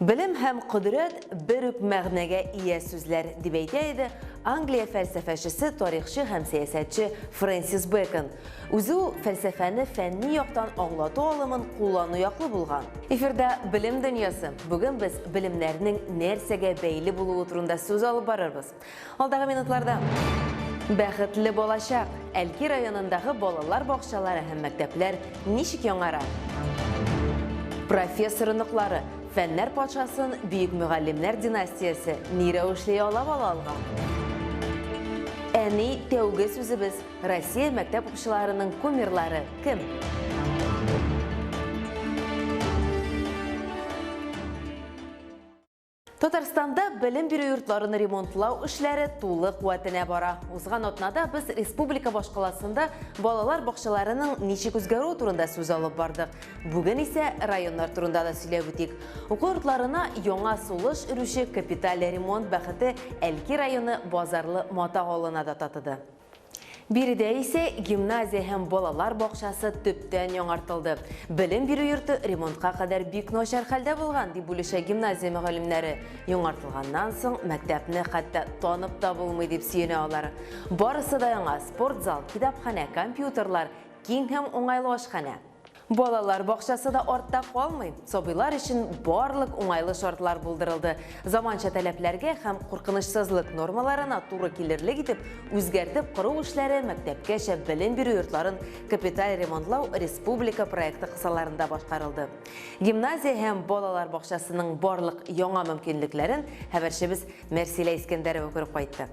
Білім һәм құдырет бір үк мәғнәгә ие сүзләр дип әйтә иде Англия фәлсәфәчесе, тарихчы һәм сәясәтче Фрэнсис Бэкон. Үзе ул фәлсәфәне фәнни яктан аңлату алымын куллану яклы булган. Эфирда Білім дөньясы. Бүген без белемнәрнең нәрсәгә бәйле булуы турында сүз алып барырбыз. Алдагы минутларда бәхетле балачак. Әлки районындагы балалар бакчалары һәм мәктәпләр ничек яңара? Профессор ныклары, фәннәр патшасын бөек мөгаллимнәр династиясе ни рәвешле ялап ала алган? Әни тәүге сүзебез Россия мәктәп укучыларының кумирлары кем? Татарстанда білім бирү йортларын ремонтлау эшләре тулы куәтенә бара. Узган атнада без республика башкаласында балалар бакчаларының ничек үзгәрү турында сүз алып бардык. Бүген исә районнар турында да сөйләп үтик. Уку йортларына яңа сулыш өрүче капиталь ремонт бәхете Әлки районы Базарлы Мата авылына да татыды. Биредә исә гимназия һәм балалар бакчасы төптән яңартылды. Белем бирү йорты ремонтка кадәр бик начар хәлдә булган, дип бүлешә гимназия мөгаллимнәре. Яңартылганнан соң мәктәпне хәтта танып та булмый дип сөенә алар. Барысы да яңа: спортзал, китапханә, компьютерлар, киң һәм уңайлы ашханә. Балалар бакчасы да артта калмый. Сабыйлар өчен барлык уңайлы шартлар булдырылды. Заманча таләпләргә һәм куркынычсызлык нормаларына туры килерлек итеп үзгәртеп кору эшләре мәктәпкәчә белем бирү йортларын капиталь ремонтлау республика проекты кысаларында башкарылды. Гимназия һәм балалар бакчасының барлык яңа мөмкинлекләрен хәбәрчебез Мәрсилә Искәндәрова күреп кайтты.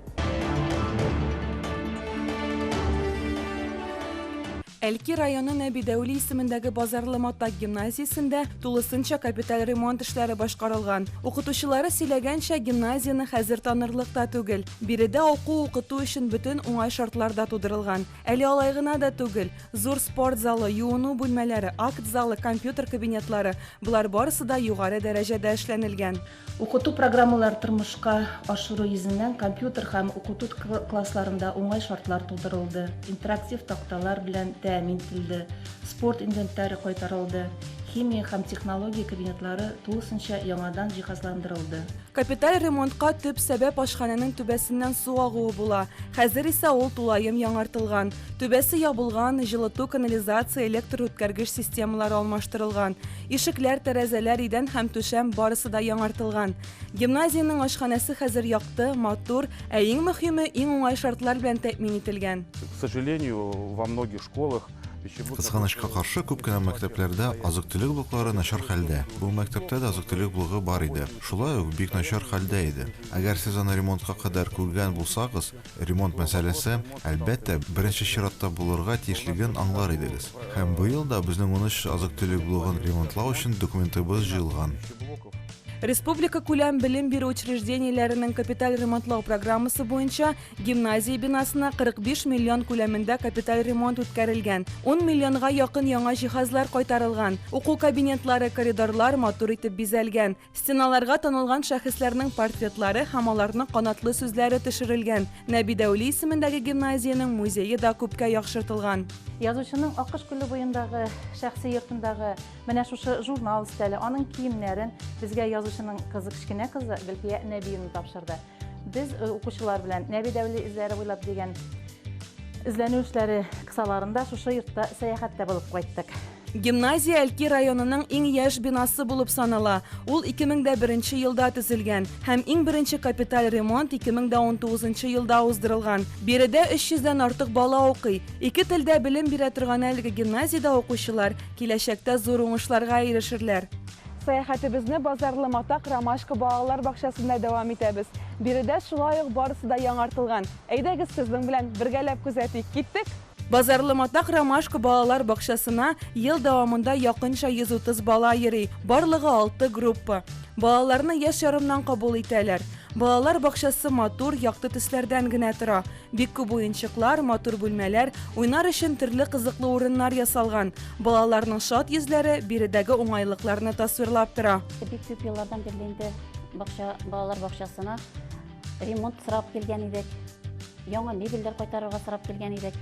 Әлки районы Нәбидәүли исемендәге Базарлы Мата гимназиясендә тулысынча капиталь ремонт эшләре башкарылган. Укытучылары сөйләгәнчә, гимназияны хәзер танырлык та түгел. Биредә укыту өчен бөтен уңай шартларда тудырылган. Әле алай гына да түгел. Зур спорт залы, юыну бүлмәләре, акт залы, компьютер кабинетлары — булар барысы да югары дәрәҗәдә эшләнелгән. Укыту программалар тормышка ашыру йөзеннән компьютер һәм укыту классларында уңай шартлар тудырылды. Интерактив такталар белән тәэмин ителде. Спорт инвентары кайтарылды. Химия һәм технология кабинетлары тулысынча яңадан җиһазландырылды. Капиталь ремонтка төп сәбәп ашханәнең түбәсеннән су агуы була. Хәзер исә ул тулаем яңартылган. Түбәсе ябылган, җылыту, канализация, электр үткәргеч системалары алмаштырылган. Ишекләр, тәрәзәләр, идән һәм түшәм барысы да яңартылган. Гимназияның ашханәсе хәзер якты, матур, ә иң мөһиме иң уңай шартлар белән тәэмин ителгән. К сожалению, во многих школах Кызганычка каршы, күп кенә мәктәпләрдә азык-төлек блоклары начар хәлдә. Бу мәктәптә дә азык-төлек блогы бар иде. Шулай ук бик начар хәлдә иде. Әгәр сез аны ремонтка кадәр күргән булсагыз, ремонт мәсьәләсе әлбәттә беренче чиратта булырга тиешлеген аңлар идегез. Һәм быел да безнең 13 азык-төлек блогын ремонтлау өчен документыбыз җыелган. Республика күләм белем бирү учреждениеләренең капиталь ремонтлау программасы буенча гимназия бинасына 45 миллион күләмендә капиталь ремонт үткәрелгән. 10 миллионга якын яңа җиһазлар кайтарылган. Уку кабинетлары, коридорлар матур итеп бизәлгән. Стеналарга танылган шәхесләрнең портретлары һәм аларның канатлы сүзләре төшерелгән. Нәбидәүли исемендәге гимназиянең музее да күпкә яхшыртылган. Язучының Акыш күле буендагы шәхси йортындагы менә шушы журнал стәле, аның киемнәрен безгә язучының кызы, кечкенә кызы Гөлфия Нәбиевна тапшырды. Без укучылар белән Нәбидәүли эзләре буйлап дигән эзләнү эшләре кысаларында шушы йортта сәяхәттә булып кайттык. Гимназия Әлки районының иң яшь бинасы булып санала. Ул 2001 елда төзелгән һәм иң беренче капиталь ремонт 2019 елда уздырылган. Биредә 300дән артык бала укый. Ике телдә белем бирә торган әлеге гимназиядә укучылар киләчәктә зур уңышларга ирешерләр. Сәяхәтебезне Базарлы Мата Ромашка балалар бакчасында дәвам итәбез. Биредә шулай ук барысы да яңартылган. Әйдәгез сезнең белән бергәләп күзәтик. Киттек. Базарлы Мата Ромашка балалар бакчасына ел дәвамында якынча 130 бала йөри. Барлыгы 6 группа. Балаларны яшь ярымнан кабул итәләр. Балалар бакчасы матур, якты төсләрдән генә тора. Бик күп уенчыклар, матур бүлмәләр, уйнар өчен төрле кызыклы урыннар ясалган. Балаларның шат йөзләре биредәге уңайлыкларны тасвирлап тора. Бик күп еллардан бирле инде балалар бакчасына ремонт сорап килгән идек. Яңа мебельләр кайтарырга сорап килгән идек.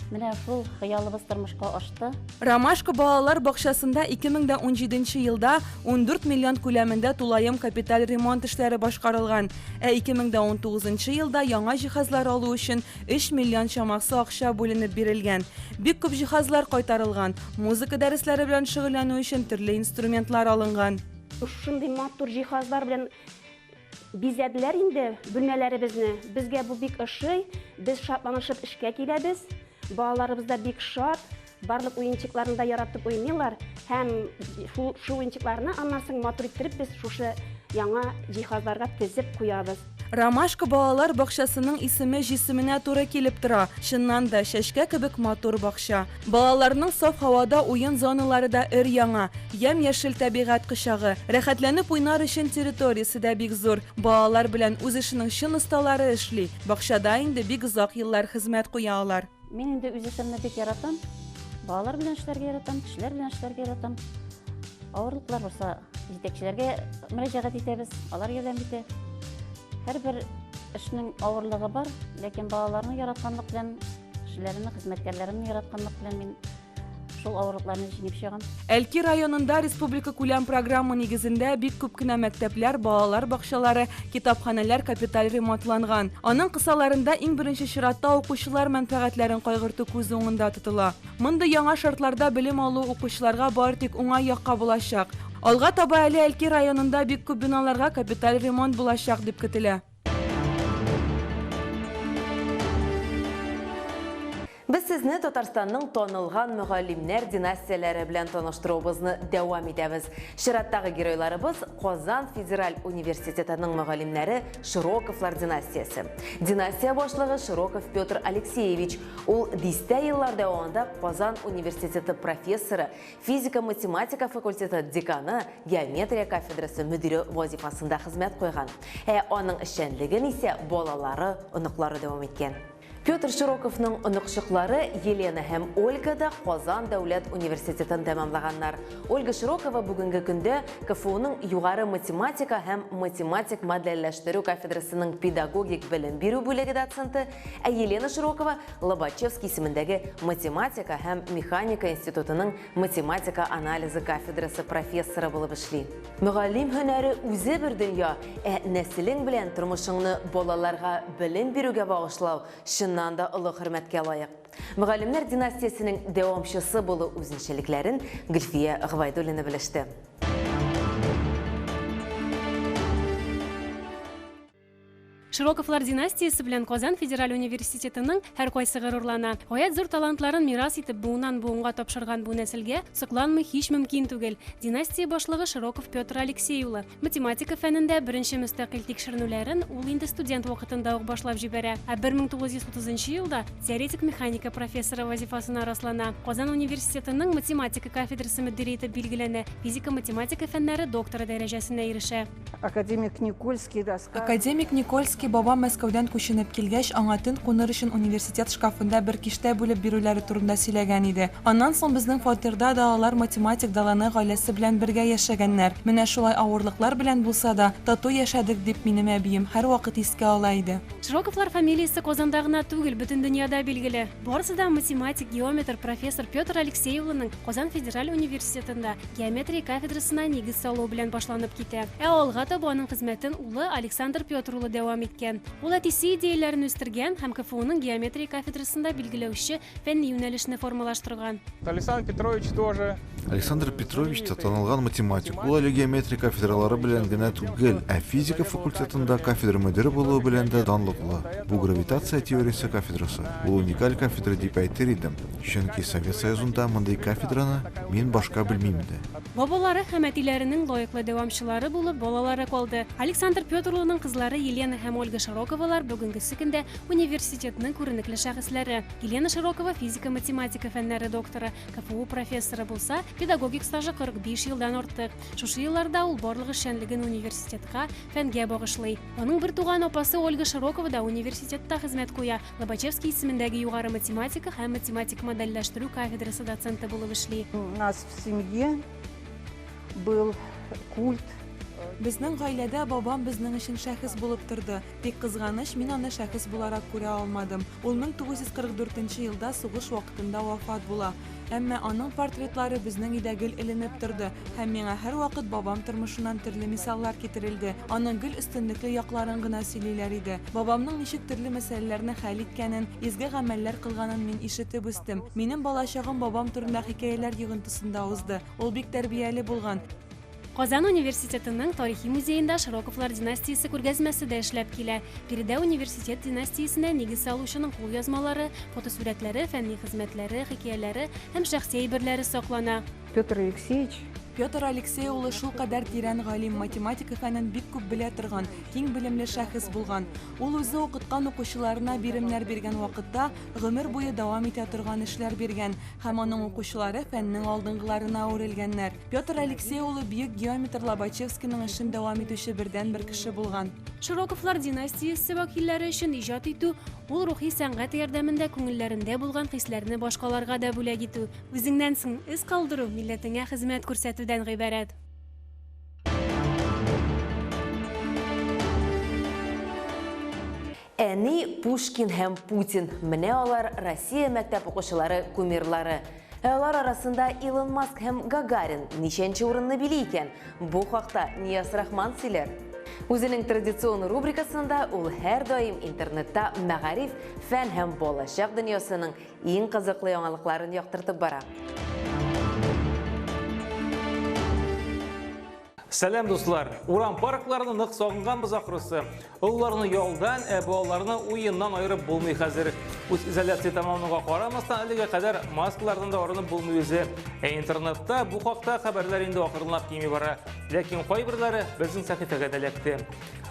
Менә шул хыялыбыз тормышка ашты. Ромашка балалар бакчасында 2017 елда 14 миллион күләмендә тулаем капиталь ремонт эшләре башкарылган, 2019 елда яңа җиһазлар алу өчен 3 миллион чамасы акча бүленеп бирелгән. Бик күп җиһазлар кайтарылган, музыка дәресләре белән шөгыльләнү өчен төрле инструментлар алынган. Шундый матур җиһазлар белән бизәделәр инде бүлмәләребезне. Безгә бу бик ошый, без шатланышып эшкә киләбез. Балаларыбыз да бик шат, барлык уенчыкларны да яратып уйныйлар. Һәм шу уенчыкларны аннан соң матур иттереп без шушы яңа җиһазларга тезеп куябыз. Ромашка балалар бакчасының исеме җисеменә туры килеп тора. Чыннан да чәчкә кебек матур бакча. Балаларның саф һавада уен зоналары да өр-яңа, ямь-яшел табигать кочагы. Рәхәтләнеп уйнар өчен территориясе дә бик зур. Балалар белән үз эшенең чын осталары эшли. Бакчада инде бик озак еллар хезмәт куя алар. Мин инде үз эшемне бик яратам. Балалар белән эшләргә яратам, кешеләр белән эшләргә яратам. Авырлыклар булса, җитәкчеләргә мөрәҗәгать итәбез, алар ярдәм итә. Һәрбер эшнең авырлыгы бар, ләкин балаларны яратканлык белән, кешеләрне, хезмәткәрләрне яратканлык белән мин шул авырлыкларны җиңеп чыгам. Әлки районында республика күләм программа нигезендә бик күп кенә мәктәпләр, балалар бакчалары, китапханәләр капиталь ремонтланган. Аның кысаларында иң беренче чиратта укучылар мәнфәгатьләрен кайгырту күз уңында тотыла. Мондый яңа шартларда белем алу укучыларга бары тик уңай якка булачак. Алга таба әле Әлки районында бик күп биналарга капиталь ремонт булачак дип көтелә. Без сезне Татарстанның танылган мөгаллимнәр династияләре белән таныштыруыбызны дәвам итәбез. Чираттагы геройларыбыз Казан Федераль университетының мөгаллимнәре Широковлар династиясе. Династия башлыгы Широков Петр Алексеевич. Ул 10 еллар дәвамында Казан университеты профессоры, физика-математика факультеты деканы, геометрия кафедрасы мөдире вазифасында хезмәт куйган. Аның эшчәнлеген исә балалары, оныклары дәвам иткән. Петр Широковның оныкчыклары Елена һәм Ольга да Казан дәүләт университетын тәмамлаганнар. Ольга Широкова бүгенге көндә КФУның югары математика һәм математик модельләштерү кафедрасының педагогик белем бирү бүлеге доценты, ә Елена Широкова Лобачевский исемендәге математика һәм механика институтының математика анализы кафедрасы профессоры булып эшли. Мөгаллим һөнәре үзе бер дөнья, нәселең белән тормышыңны балаларга белем бирүгә багышлау да олы хөрмәткә лайык. Мөгаллимнәр династиясенең дәвамчысы булу үзенчәлекләрен Гөлфия Гывайдуллина белеште. Широковлар династиясы белән Казан Федераль университетының һәр кайсы горурлана. Гаять зур талантларын мирас итеп буыннан буынга тапшырган бу нәселгә сокланмый һич мөмкин түгел. Династия башлыгы Широков Петр Алексей улы. Математика фәнендә беренче мөстәкыйль тикшеренүләрен ул инде студент вакытында ук башлап җибәрә. 1930 елда теоретик механика профессоры вазифасына раслана. Казан университетының математика кафедрасы мөдире итеп билгеләнә. Физика-математика фәннәре докторы дәрәҗәсенә ирешә. Академик Никольский баба Мәскәүдән күченеп килгәч, аңа төн куныр өчен университет шкафында бер киштә бүлеп бирүләре турында сөйләгән иде. Аннан соң безнең фатирда да алар математик даланы гаиләсе белән бергә яшәгәннәр. Менә шулай авырлыклар белән булса да, тату яшәдек дип минем әбием һәр вакыт искә ала иде. Широковлар фамилиясе Казанда гына түгел, бөтен дөньяда билгеле. Барысы да математик, геометр профессор Петр Алексей улының Казан Федераль университетында геометрия кафедрасына нигез салу белән башланып китә. Алга таба аның хезмәтен улы Александр Петр улы дәвам иткән. Ул әтисе идеяләрен үстергән һәм КФУның геометрия кафедрасында билгеләүче фәнни юнәлешне формалаштырган. Александр Петрович та танылган математик. Ул әле геометрия кафедралары белән генә түгел, ә физика факультетында кафедра мөдире булуы белән дә данлыклы. Бу гравитация теориясе кафедрасы. Ул уникаль кафедра дип әйтер идем. Чөнки Совет Союзында мондый кафедраны мин башка белмим иде. Бабалары һәм әтиләренең лаеклы дәвамчылары булып балалары калды. Александр Петр улының кызлары Елена һәм Ольга Широковалар бүгенге көндә университетның күренекле шәхесләре. Елена Широкова физика-математика фәннәре докторы, КФУ профессоры булса, педагогик стажы 45 елдан артык. Шушы елларда ул барлык эшчәнлеген университетка, фәнгә багышлый. Аның бер туган апасы Ольга Широкова да университетта хезмәт куя. Лобачевский исемендәге югары математика һәм математик модельләштерү кафедрасы доценты булып эшли. У нас в семье был культ Безнең гаиләдә бабам безнең өчен шәхес булып торды. Тик кызганыч, мин аны шәхес буларак күрә алмадым. Ул 1944 елда сугыш вакытында вафат була. Әмма аның портретлары безнең өйдә гел эленеп торды һәм миңа һәрвакыт бабам тормышыннан төрле мисаллар китерелде. Аның гел өстенлекле якларын гына сөйлиләр иде. Бабамның ничек төрле мәсьәләләрне хәл иткәнен, изге гамәлләр кылганын мин ишетеп үстем. Минем балачагым бабам турында хикәяләр йогынтысында узды. Ул бик тәрбияле булган. Казан университетының тарихи музейында Широковлар династиясы күргәзмәсе дә эшләп килә. Биредә университет династиясенә нигез салучының кулъязмалары, фотосурәтләре, фәнни хезмәтләре, хикәяләре һәм шәхси әйберләре саклана. Петр Алексеевич Петр Алексей улы шул кадәр тирән галим, математика фәнен бик күп белә торган, киң белемле шәхес булган. Ул үзе укыткан укучыларына биремнәр биргән вакытта гомер буе дәвам итә торган эшләр биргән һәм аның укучылары фәннең алдынгыларына үрелгәннәр. Петр Алексей улы бөек геометр Лобачевскийның эшен дәвам итүче бердән-бер кеше булган. Широковлар династиясы вәкилләре өчен иҗат итү, ул рухи сәнгать ярдәмендә күңелләрендә булган хисләрне башкаларга да бүләк итү, үзеңнән соң эз калдыру, милләтеңә хезмәт күрсәтүдән гыйбарәт. Әни Пушкин һәм Путин. Менә алар Россия мәктәп укучылары кумирлары. Алар арасында Илон Маск һәм Гагарин ничәнче урынны били икән? Бу хакта Нияз Рахман сөйләр. Үзенең традицион рубрикасында ул һәр даим интернетта мәгариф, фән һәм балачак дөньясының иң кызыклы яңалыкларын яктыртып бара. Сәлем дуслар! Урам паркларны нык сагынган без ахрысы. Улларны ялдан, балаларны уеннан айырып булмый хәзер. Үз изоляция тамамлыгына карамастан әлегә кадәр маскалардан да арынып булмый үзе. Интернетта бу хакта хәбәрләр инде акырынлап кими бара. Ләкин кайберләре безнең сәхифәгә дәләкте.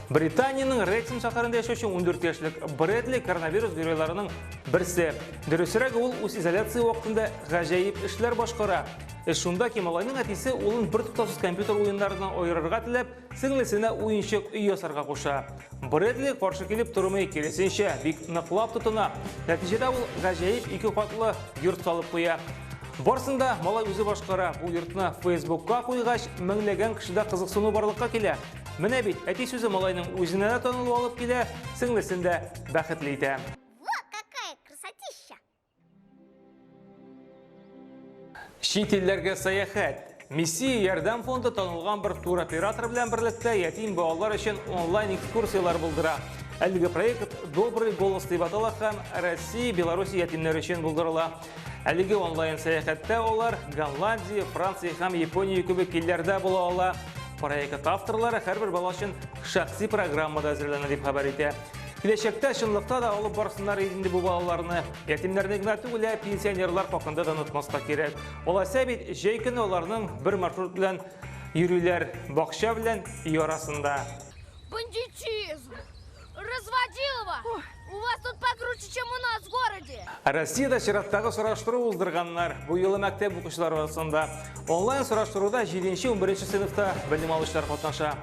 Британияның Рексем шәһәрендә яшәүче 14 яшьлек Брэдли коронавирус геройларының берсе. Дөресрәге ул үз изоляция вакытында гаҗәеп эшләр башкара. Шунда ки малайның әтисе улын бер тотасыз компьютер уеннарынан айырырга теләп, сеңлесенә уенчык үй ясарга куша. Брэдли каршы килеп тормый, киресенчә бик ныклап тотына. Нәтиҗәдә ул гаҗәеп 2 катлы йорт салып куя. Барсында малай үзе башкара. Бу йортны Facebookка куйгач, меңләгән кешедә кызыксыну барлыкка килә. Менә бит әти сүзе малайның үзенә дә танылып алып килә, сеңлесен дә бәхетле итә. Чит илләргә сәяхәт. Миссия ярдәм фонды танылган бер туроператор белән берлектә ятим балалар өчен онлайн экскурсиялар булдыра. Әлеге проект Добрый голос дип атала һәм Россия, Беларусь ятимнәре өчен булдырыла. Әлеге онлайн сәяхәттә алар Голландия, Франция һәм Япония кебек илләрдә була ала. Проект авторлары һәрбер бала өчен шәхси программада әзерләнә дип хәбәр итә. Киләчәктә чынлыкта да алып барсыннар инде бу балаларны. Ятимнәрне генә түгел, пенсионерлар хакында да онытмаска кирәк. Алайса бит җәй көне аларның бер маршрут белән йөрүләр, бакча белән үй арасында. Бандитизм! Разводилово! У вас тут покруче, чем у нас в городе! Россиядә чираттагы сораштыру уздырганнар. Бу елы мәктәп укучылары арасында онлайн сораштыруда 7-11 сыйныфта белем алучылар катнаша.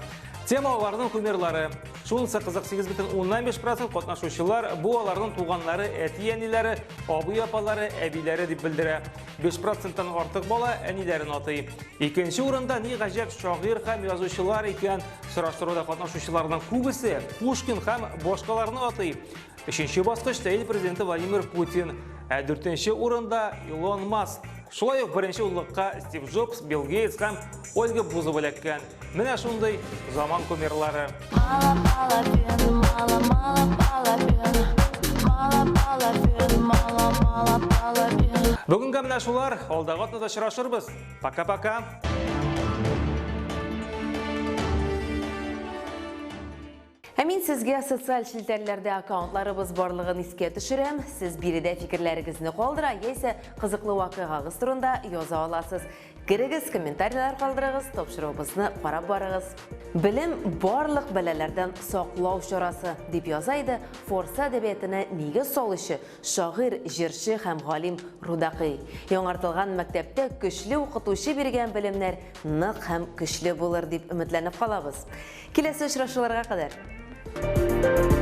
Тема аларның кумирлары. Шунысы кызык 8,15% катнашучылар бу аларның туганнары, әти-әниләре, абый-апалары, әбиләре дип белдерә. 5%-тан артык бала әниләрен атый. Икенче урында ни гаҗәп шагыйрь һәм язучылар икән. Сораштыруда катнашучыларның күбесе Пушкин һәм башкаларны атый. 3-нче баскычта ил президенты Владимир Путин, 4-нче урында Илон Маск. Шулай ук беренче уллыкка Стив Джобс, Билл Гейтс һәм Ольга Бузова эләккән. Менә шундый заман кумирлары. Бүгенгә менә шулар, алдагы атнада очрашырбыз. Пока-пока. Мин сезгә социаль челтәрләрдә аккаунтларыбыз барлыгын искә төшерәм. Сез биредә фикерләрегезне калдыра, яисә кызыклы вакыйгагыз турында яза аласыз. Кирегез, комментарийлар калдырыгыз, тапшыруыбызны карап барыгыз. Белем барлык бәләләрдән саклау чарасы дип яза иде Форс әдәбиятына нигез салучы шагыйрь, җырчы һәм галим Рудакый. Яңартылган мәктәптә көчле укытучы биргән белемнәр нык һәм көчле булыр дип өметләнеп калабыз. Киләсе очрашуларга кадәр